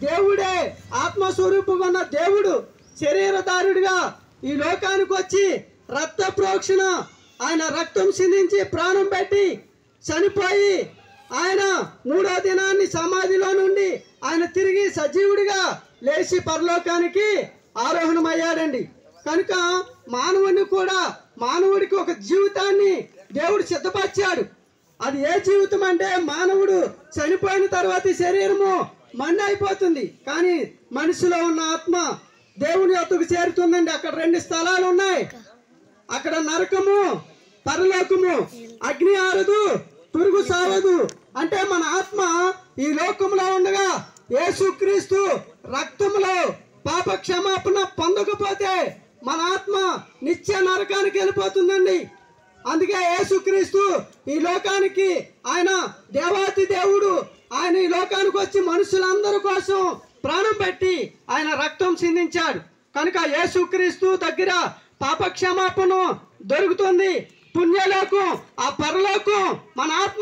దేవుడే ఆత్మస్వరూపుగా ఉన్న దేవుడు శరీరధారుడిగా ఈ లోకానికి వచ్చి రక్త ప్రోక్షణ ఆయన రక్తం సిందించి ప్రాణం పెట్టి చనిపోయి ఆయన 3వ దినాన్ని సమాధిలో నుండి ఆయన తిరిగి సజీవుడిగా లేచి పరలోకానికి ఆరోహణమయ్యాడండి. కనుక మానవుడికి ఒక జీవితాన్ని దేవుడు సిద్ధపరిచాడు. అది ఏ జీవితం అంటే మానవుడు చనిపోయిన తర్వాత శరీరము మండి అయిపోతుంది, కానీ మనిషిలో ఉన్న ఆత్మ దేవుని యొద్దకు చేరుతుందండి. అక్కడ 2 స్థలాలు ఉన్నాయి. అక్కడ నరకము, పరలోకము. అగ్ని ఆరదు, పురుగు సావదు. అంటే మన ఆత్మ ఈ లోకంలో ఉండగా యేసుక్రీస్తు రక్తంలో పాప క్షమాపణ పొందకపోతే మన ఆత్మ నిత్య నరకానికి వెళ్ళిపోతుందండి. అందుకే యేసుక్రీస్తు ఈ లోకానికి ఆయన దేవాతి దేవుడు, ఆయన ఈ లోకానికి వచ్చి మనుషులందరి కోసం ప్రాణం పెట్టి ఆయన రక్తం సిందించాడు. కనుక యేసుక్రీస్తు దగ్గర పాప క్షమాపణ దొరుకుతుంది. పుణ్యలోకం, ఆ పరలోకం మన ఆత్మ